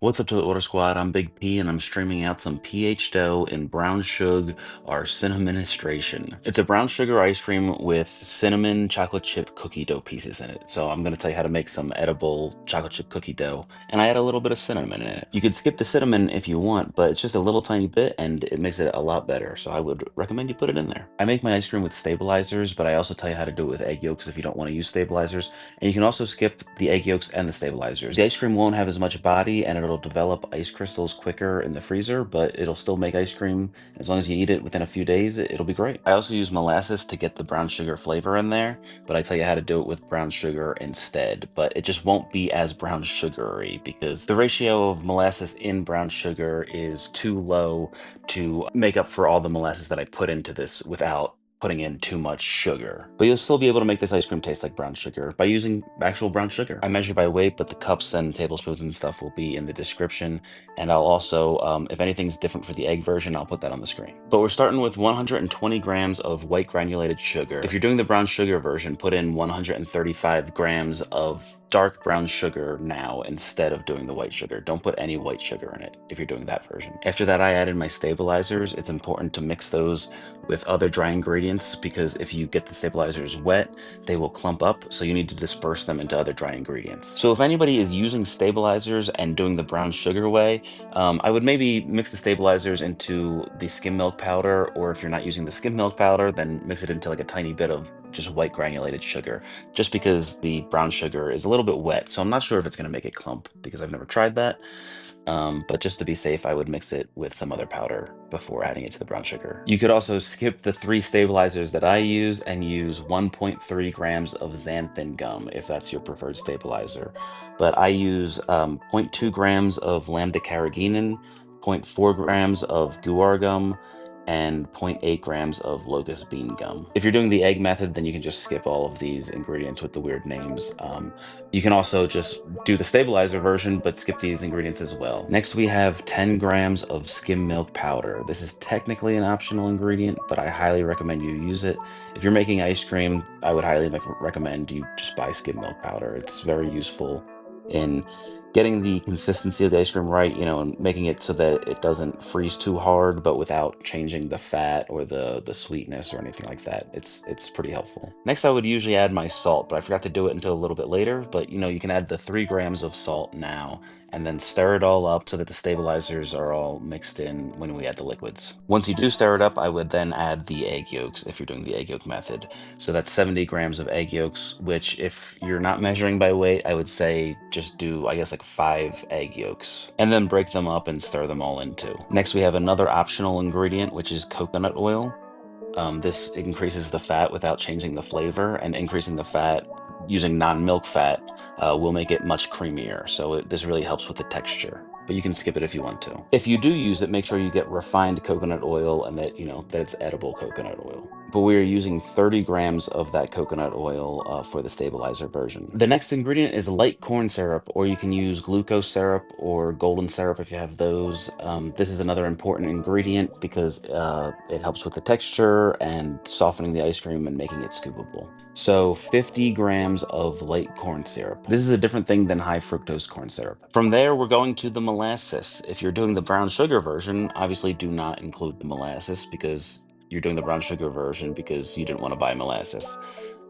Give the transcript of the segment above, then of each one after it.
What's up to the Order Squad? I'm Big P and I'm streaming out some PHDough and brown Sug-Arcinnaministration. It's a brown sugar ice cream with cinnamon chocolate chip cookie dough pieces in it. So I'm going to tell you how to make some edible chocolate chip cookie dough, and I add a little bit of cinnamon in it. You could skip the cinnamon if you want, but it's just a little tiny bit and it makes it a lot better. So I would recommend you put it in there. I make my ice cream with stabilizers, but I also tell you how to do it with egg yolks if you don't want to use stabilizers. And you can also skip the egg yolks and the stabilizers. The ice cream won't have as much body and it'll develop ice crystals quicker in the freezer, but it'll still make ice cream. As long as you eat it within a few days, it'll be great. I also use molasses to get the brown sugar flavor in there, but I tell you how to do it with brown sugar instead. But it just won't be as brown sugary because the ratio of molasses in brown sugar is too low to make up for all the molasses that I put into this without putting in too much sugar. But you'll still be able to make this ice cream taste like brown sugar by using actual brown sugar. I measure by weight, but the cups and tablespoons and stuff will be in the description. And I'll also, if anything's different for the egg version, I'll put that on the screen. But we're starting with 120 grams of white granulated sugar. If you're doing the brown sugar version, put in 135 grams of dark brown sugar now instead of doing the white sugar. Don't put any white sugar in it if you're doing that version. After that, I added my stabilizers. It's important to mix those with other dry ingredients because if you get the stabilizers wet, they will clump up, so you need to disperse them into other dry ingredients. So if anybody is using stabilizers and doing the brown sugar way, I would maybe mix the stabilizers into the skim milk powder, or if you're not using the skim milk powder, then mix it into like a tiny bit of just white granulated sugar, just because the brown sugar is a little bit wet. So I'm not sure if it's going to make it clump because I've never tried that. But just to be safe, I would mix it with some other powder before adding it to the brown sugar. You could also skip the 3 stabilizers that I use and use 1.3 grams of xanthan gum if that's your preferred stabilizer. But I use 0.2 grams of lambda carrageenan, zero 0.4 grams of guar gum, and zero 0.8 grams of locust bean gum. If you're doing the egg method, then you can just skip all of these ingredients with the weird names. You can also just do the stabilizer version, but skip these ingredients as well. Next, we have 10 grams of skim milk powder. This is technically an optional ingredient, but I highly recommend you use it. If you're making ice cream, I would highly recommend you just buy skim milk powder. It's very useful in getting the consistency of the ice cream right, and making it so that it doesn't freeze too hard, but without changing the fat or the sweetness or anything like that. It's pretty helpful. Next, I would usually add my salt, but I forgot to do it until a little bit later. But you can add the 3 grams of salt now, and then stir it all up so that the stabilizers are all mixed in when we add the liquids. Once you do stir it up, I would then add the egg yolks if you're doing the egg yolk method. So that's 70 grams of egg yolks, which if you're not measuring by weight, I would say just do, I guess, like 5 egg yolks, and then break them up and stir them all in too. Next, we have another optional ingredient, which is coconut oil. This increases the fat without changing the flavor, and increasing the fat using non-milk fat will make it much creamier. So this really helps with the texture. But you can skip it if you want to. If you do use it, make sure you get refined coconut oil and that it's edible coconut oil. But we are using 30 grams of that coconut oil for the stabilizer version. The next ingredient is light corn syrup, or you can use glucose syrup or golden syrup if you have those. This is another important ingredient because it helps with the texture and softening the ice cream and making it scoopable. So 50 grams of light corn syrup. This is a different thing than high fructose corn syrup. From there, we're going to the molasses. If you're doing the brown sugar version, obviously do not include the molasses because you're doing the brown sugar version because you didn't want to buy molasses.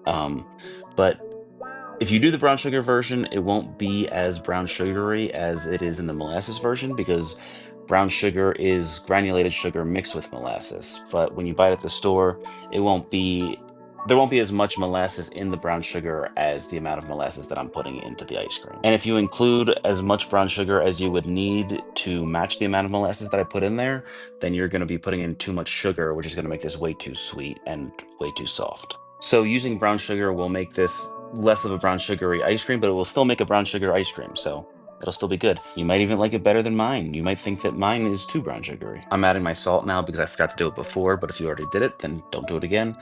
But if you do the brown sugar version, it won't be as brown sugary as it is in the molasses version because brown sugar is granulated sugar mixed with molasses. But when you buy it at the store, it won't be there won't be as much molasses in the brown sugar as the amount of molasses that I'm putting into the ice cream. And if you include as much brown sugar as you would need to match the amount of molasses that I put in there, then you're going to be putting in too much sugar, which is going to make this way too sweet and way too soft. So using brown sugar will make this less of a brown sugary ice cream, but it will still make a brown sugar ice cream, so it'll still be good. You might even like it better than mine. You might think that mine is too brown sugary. I'm adding my salt now because I forgot to do it before, but if you already did it, then don't do it again.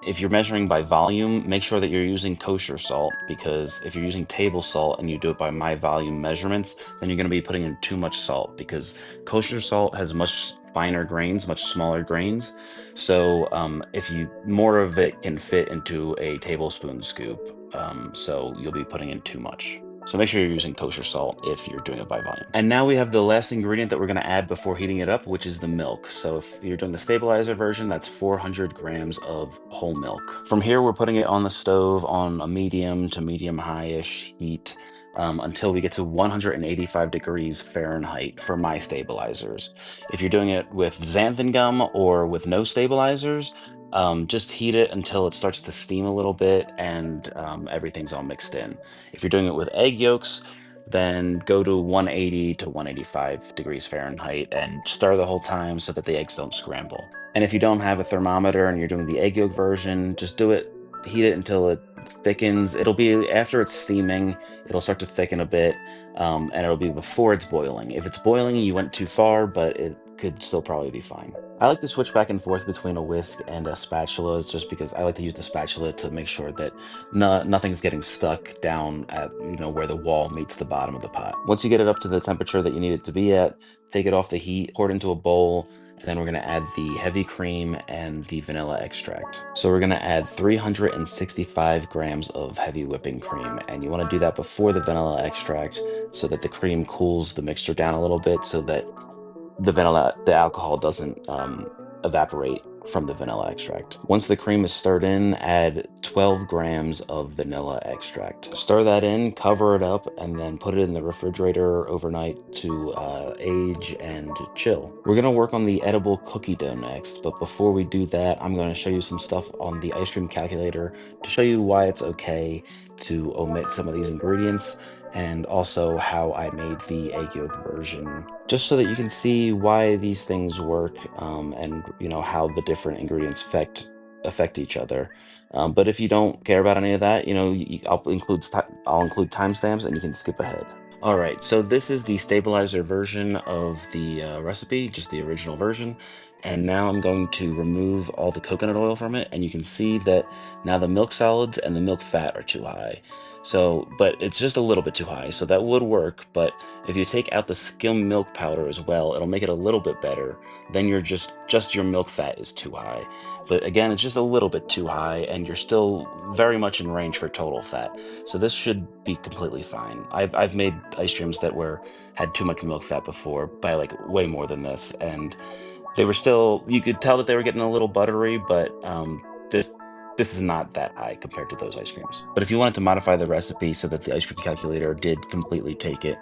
If you're measuring by volume, make sure that you're using kosher salt, because if you're using table salt and you do it by my volume measurements, then you're going to be putting in too much salt, because kosher salt has much finer grains, much smaller grains. So if you more of it can fit into a tablespoon scoop, so you'll be putting in too much. So make sure you're using kosher salt if you're doing it by volume. And now we have the last ingredient that we're going to add before heating it up, which is the milk. So if you're doing the stabilizer version, that's 400 grams of whole milk. From here, we're putting it on the stove on a medium to medium high-ish heat until we get to 185 degrees Fahrenheit for my stabilizers. If you're doing it with xanthan gum or with no stabilizers, just heat it until it starts to steam a little bit and everything's all mixed in. If you're doing it with egg yolks, then go to 180 to 185 degrees Fahrenheit and stir the whole time so that the eggs don't scramble. And if you don't have a thermometer and you're doing the egg yolk version, just do it, heat it until it thickens. It'll be after it's steaming, it'll start to thicken a bit, and it'll be before it's boiling. If it's boiling, you went too far, but it could still probably be fine. I like to switch back and forth between a whisk and a spatula just because I like to use the spatula to make sure that nothing's getting stuck down at, where the wall meets the bottom of the pot. Once you get it up to the temperature that you need it to be at, take it off the heat, pour it into a bowl, and then we're going to add the heavy cream and the vanilla extract. So we're going to add 365 grams of heavy whipping cream, and you want to do that before the vanilla extract so that the cream cools the mixture down a little bit so that the alcohol doesn't evaporate from the vanilla extract. Once the cream is stirred in, add 12 grams of vanilla extract. Stir that in, cover it up, and then put it in the refrigerator overnight to age and chill. We're gonna work on the edible cookie dough next, but before we do that, I'm gonna show you some stuff on the ice cream calculator to show you why it's okay to omit some of these ingredients, and also how I made the egg yolk version, just so that you can see why these things work, and how the different ingredients affect each other. But if you don't care about any of that, I'll include timestamps, and you can skip ahead. All right, so this is the stabilizer version of the recipe, just the original version. And now I'm going to remove all the coconut oil from it, and you can see that now the milk solids and the milk fat are too high. So, but it's just a little bit too high, so that would work. But if you take out the skim milk powder as well, it'll make it a little bit better. Then you're just your milk fat is too high. But again, it's just a little bit too high, and you're still very much in range for total fat. So this should be completely fine. I've made ice creams that had too much milk fat before by like way more than this, and they were still, you could tell that they were getting a little buttery, but this is not that high compared to those ice creams. But if you wanted to modify the recipe so that the ice cream calculator did completely take it,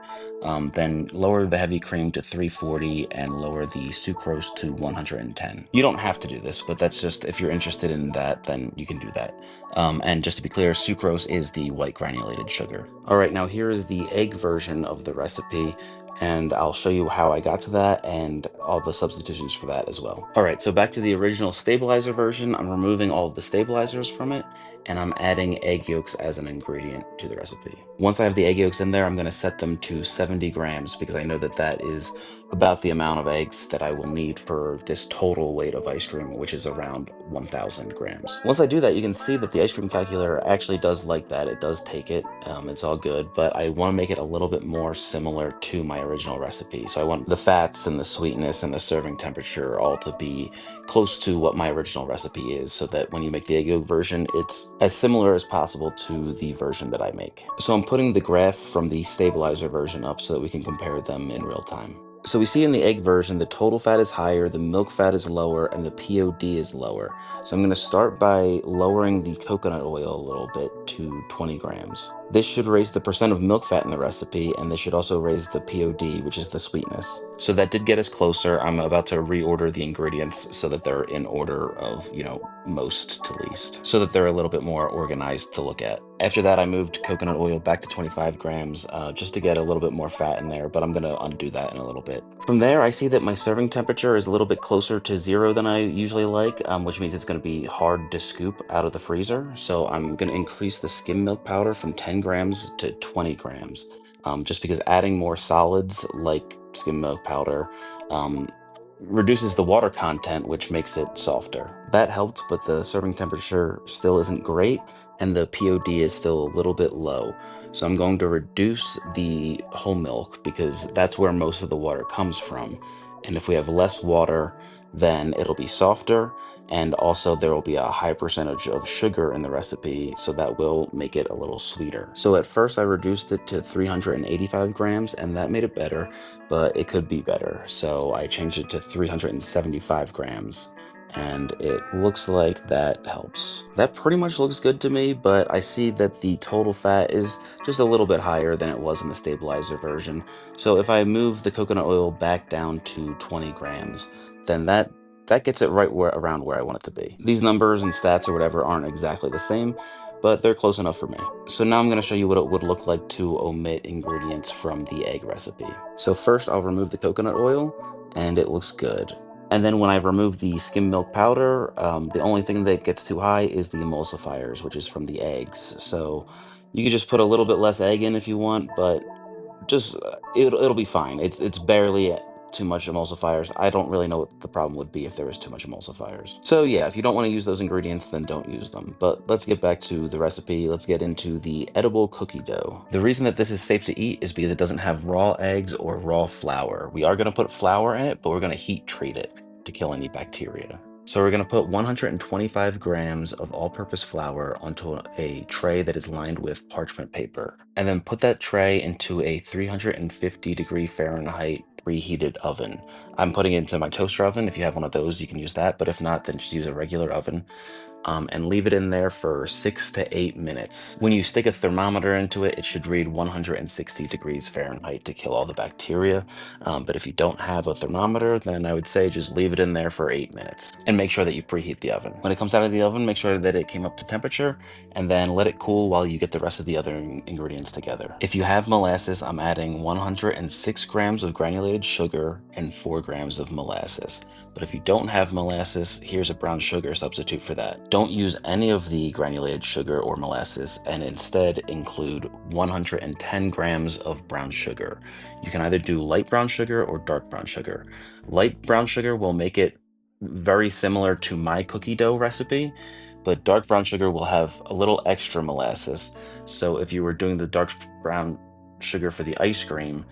then lower the heavy cream to 340 and lower the sucrose to 110. You don't have to do this, but that's just, if you're interested in that, then you can do that. And just to be clear, sucrose is the white granulated sugar. All right, now here is the egg version of the recipe, and I'll show you how I got to that and all the substitutions for that as well. All right, so back to the original stabilizer version, I'm removing all of the stabilizers from it, and I'm adding egg yolks as an ingredient to the recipe. Once I have the egg yolks in there, I'm gonna set them to 70 grams because I know that that is about the amount of eggs that I will need for this total weight of ice cream, which is around 1,000 grams. Once I do that, you can see that the ice cream calculator actually does like that. It does take it, it's all good, but I wanna make it a little bit more similar to my original recipe. So I want the fats and the sweetness and the serving temperature all to be close to what my original recipe is, so that when you make the egg yolk version, it's as similar as possible to the version that I make. So I'm putting the graph from the stabilizer version up so that we can compare them in real time. So we see in the egg version, the total fat is higher, the milk fat is lower, and the POD is lower. So I'm going to start by lowering the coconut oil a little bit to 20 grams. This should raise the percent of milk fat in the recipe, and this should also raise the POD, which is the sweetness. So that did get us closer. I'm about to reorder the ingredients so that they're in order of, most to least, so that they're a little bit more organized to look at. After that, I moved coconut oil back to 25 grams just to get a little bit more fat in there, but I'm going to undo that in a little bit. From there, I see that my serving temperature is a little bit closer to 0 than I usually like, which means it's going to be hard to scoop out of the freezer. So I'm going to increase the skim milk powder from 10 grams to 20 grams, just because adding more solids like skim milk powder reduces the water content, which makes it softer. That helped, but the serving temperature still isn't great, and the POD is still a little bit low. So I'm going to reduce the whole milk because that's where most of the water comes from. And if we have less water, then it'll be softer, And also there will be a high percentage of sugar in the recipe, so that will make it a little sweeter. So at first I reduced it to 385 grams, and that made it better, but it could be better. So I changed it to 375 grams. And it looks like that helps. That pretty much looks good to me, but I see that the total fat is just a little bit higher than it was in the stabilizer version. So if I move the coconut oil back down to 20 grams, then that gets it right where around where I want it to be. These numbers and stats or whatever aren't exactly the same, but they're close enough for me. So now I'm going to show you what it would look like to omit ingredients from the egg recipe. So first I'll remove the coconut oil, and it looks good. And then when I remove the skim milk powder, the only thing that gets too high is the emulsifiers, which is from the eggs. So you can just put a little bit less egg in if you want, but just it'll be fine. It's barely too much emulsifiers. I don't really know what the problem would be if there was too much emulsifiers. So yeah, if you don't want to use those ingredients, then don't use them. But let's get back to the recipe. Let's get into the edible cookie dough. The reason that this is safe to eat is because it doesn't have raw eggs or raw flour. We are going to put flour in it, but we're going to heat treat it to kill any bacteria. So we're going to put 125 grams of all-purpose flour onto a tray that is lined with parchment paper, and then put that tray into a 350-degree Fahrenheit preheated oven. I'm putting it into my toaster oven. If you have one of those, you can use that, but if not, then just use a regular oven. And leave it in there for 6 to 8 minutes. When you stick a thermometer into it, it should read 160 degrees Fahrenheit to kill all the bacteria. But if you don't have a thermometer, then I would say just leave it in there for 8 minutes and make sure that you preheat the oven. When it comes out of the oven, make sure that it came up to temperature, and then let it cool while you get the rest of the other ingredients together. If you have molasses, I'm adding 106 grams of granulated sugar and 4 grams of molasses. But if you don't have molasses, here's a brown sugar substitute for that. Don't use any of the granulated sugar or molasses, and instead include 110 grams of brown sugar. You can either do light brown sugar or dark brown sugar. Light brown sugar will make it very similar to my cookie dough recipe, but dark brown sugar will have a little extra molasses. So if you were doing the dark brown sugar for the ice cream,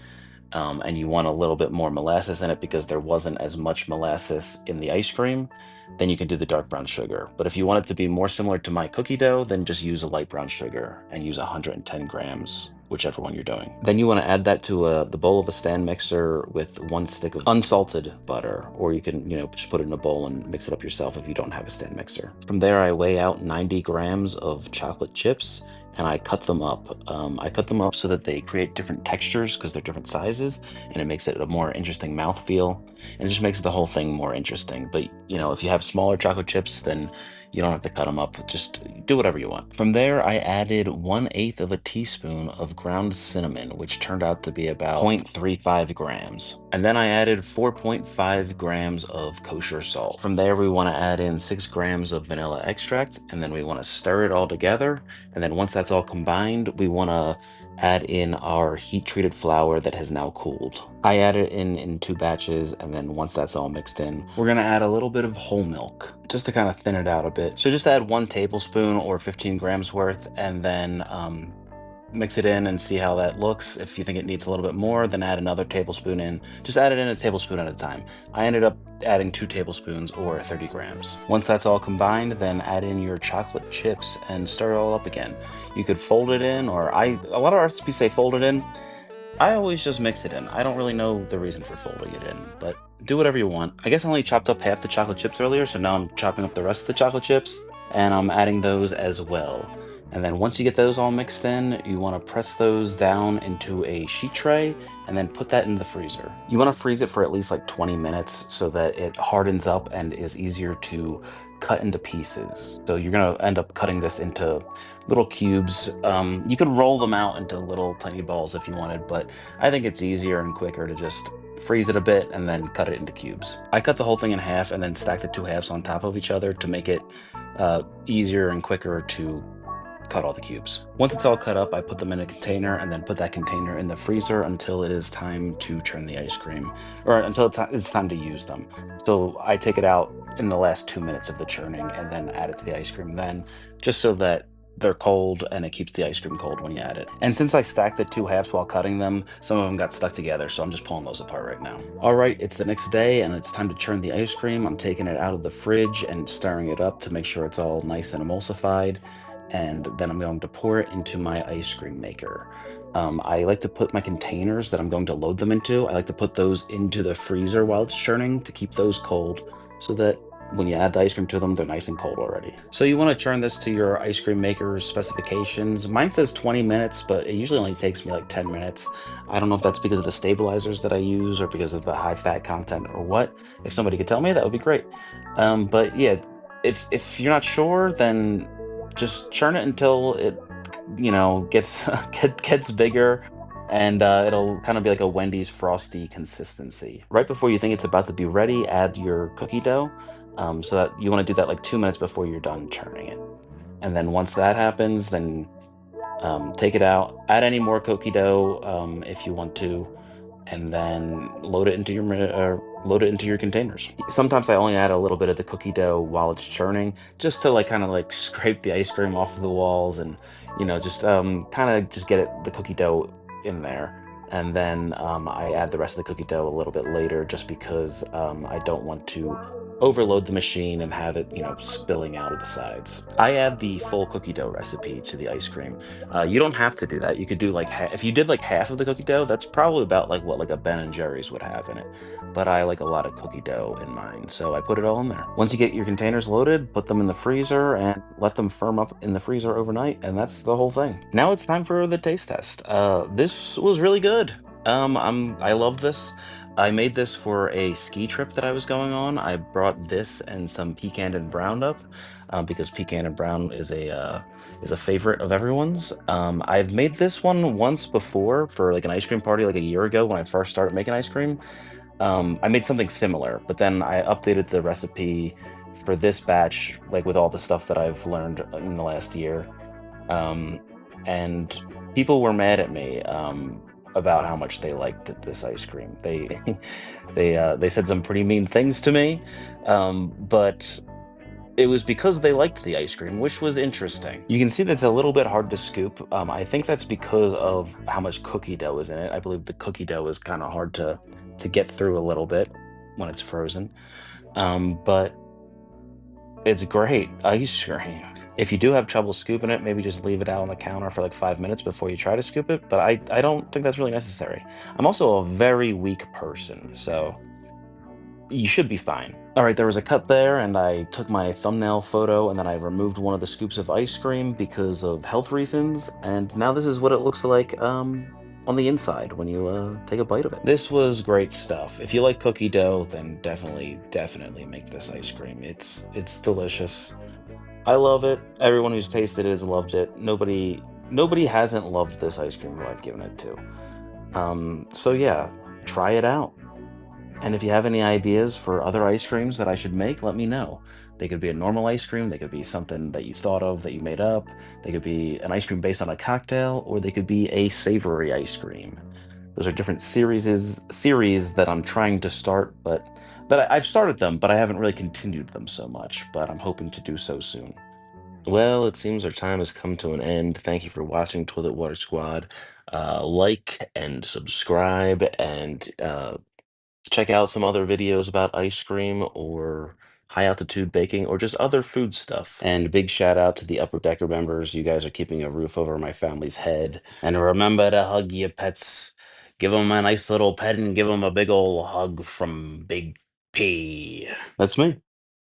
and you want a little bit more molasses in it because there wasn't as much molasses in the ice cream, then you can do the dark brown sugar. But if you want it to be more similar to my cookie dough, then just use a light brown sugar and use 110 grams, whichever one you're doing. Then you want to add that to the bowl of a stand mixer with 1 stick of unsalted butter, or you can, just put it in a bowl and mix it up yourself if you don't have a stand mixer. From there, I weigh out 90 grams of chocolate chips, and I cut them up. I cut them up so that they create different textures because they're different sizes, and it makes it a more interesting mouthfeel, and it just makes the whole thing more interesting. But if you have smaller chocolate chips, then you don't have to cut them up. Just do whatever you want. From there, I added 1/8 of a teaspoon of ground cinnamon, which turned out to be about 0.35 grams. And then I added 4.5 grams of kosher salt. From there, we want to add in 6 grams of vanilla extract, and then we want to stir it all together. And then once that's all combined, we want to add in our heat treated flour that has now cooled. I add it in 2 batches, and then once that's all mixed in, we're gonna add a little bit of whole milk just to kind of thin it out a bit. So just add 1 tablespoon or 15 grams worth, and then mix it in and see how that looks. If you think it needs a little bit more, then add another tablespoon in. Just add it in a tablespoon at a time. I ended up adding 2 tablespoons or 30 grams. Once that's all combined, then add in your chocolate chips and stir it all up again. You could fold it in, or a lot of recipes say fold it in. I always just mix it in. I don't really know the reason for folding it in, but do whatever you want. I guess I only chopped up half the chocolate chips earlier, so now I'm chopping up the rest of the chocolate chips, and I'm adding those as well. And then once you get those all mixed in, you want to press those down into a sheet tray and then put that in the freezer. You want to freeze it for at least like 20 minutes so that it hardens up and is easier to cut into pieces. So you're going to end up cutting this into little cubes. You could roll them out into little tiny balls if you wanted, but I think it's easier and quicker to just freeze it a bit and then cut it into cubes. I cut the whole thing in half and then stacked the 2 halves on top of each other to make it easier and quicker to cut all the cubes. Once it's all cut up, I put them in a container and then put that container in the freezer until it is time to churn the ice cream, or until it's time to use them. So I take it out in the last 2 minutes of the churning and then add it to the ice cream then, just so that they're cold and it keeps the ice cream cold when you add it. And since I stacked the two halves while cutting them, some of them got stuck together, so I'm just pulling those apart right now. All right, it's the next day and it's time to churn the ice cream. I'm taking it out of the fridge and stirring it up to make sure it's all nice and emulsified. And then I'm going to pour it into my ice cream maker. I like to put my containers that I'm going to load them into, I like to put those into the freezer while it's churning to keep those cold so that when you add the ice cream to them, they're nice and cold already. So you want to churn this to your ice cream maker's specifications. Mine says 20 minutes, but it usually only takes me like 10 minutes. I don't know if that's because of the stabilizers that I use or because of the high fat content or what. If somebody could tell me, that would be great. But yeah, if you're not sure, then just churn it until it gets gets bigger and it'll kind of be like a Wendy's frosty consistency. Right before you think it's about to be ready, add your cookie dough. So that you want to do that like 2 minutes before you're done churning it. And then once that happens, then take it out, add any more cookie dough if you want to, and then load it into your containers. Sometimes I only add a little bit of the cookie dough while it's churning, just to like kind of like scrape the ice cream off of the walls and just kind of just get the cookie dough in there. And then I add the rest of the cookie dough a little bit later, just because I don't want to overload the machine and have it spilling out of the sides. I add the full cookie dough recipe to the ice cream. You don't have to do that. You could do like if you did like half of the cookie dough, that's probably about like what like a Ben and Jerry's would have in it. But I like a lot of cookie dough in mine, so I put it all in there. Once you get your containers loaded, put them in the freezer and let them firm up in the freezer overnight, and that's the whole thing. Now it's time for the taste test. This was really good. I love this. I made this for a ski trip that I was going on. I brought this and some pecan and brown up because pecan and brown is a favorite of everyone's. I've made this one once before for like an ice cream party like a year ago when I first started making ice cream. I made something similar, but then I updated the recipe for this batch, like with all the stuff that I've learned in the last year. Um, and people were mad at me about how much they liked this ice cream. They they said some pretty mean things to me, but it was because they liked the ice cream, which was interesting. You can see that's a little bit hard to scoop. I think that's because of how much cookie dough is in it. I believe the cookie dough is kind of hard to get through a little bit when it's frozen. But it's great ice cream. If you do have trouble scooping it, maybe just leave it out on the counter for like 5 minutes before you try to scoop it. But I don't think that's really necessary. I'm also a very weak person, so you should be fine. All right, there was a cut there, and I took my thumbnail photo, and then I removed one of the scoops of ice cream because of health reasons, and now this is what it looks like on the inside when you take a bite of it. This was great stuff. If you like cookie dough, then definitely make this ice cream. It's delicious. I love it. Everyone who's tasted it has loved it. Nobody hasn't loved this ice cream who I've given it to. So yeah, try it out. And if you have any ideas for other ice creams that I should make, let me know. They could be a normal ice cream, they could be something that you thought of that you made up, they could be an ice cream based on a cocktail, or they could be a savory ice cream. Those are different series that I'm trying to start, but I've started them, but I haven't really continued them so much, but I'm hoping to do so soon. Well, it seems our time has come to an end. Thank you for watching Toilet Water Squad. Like and subscribe and check out some other videos about ice cream or high altitude baking or just other food stuff. And big shout out to the Upper Decker members. You guys are keeping a roof over my family's head. And remember to hug your pets. Give them a nice little pet and give them a big old hug from Big P. That's me.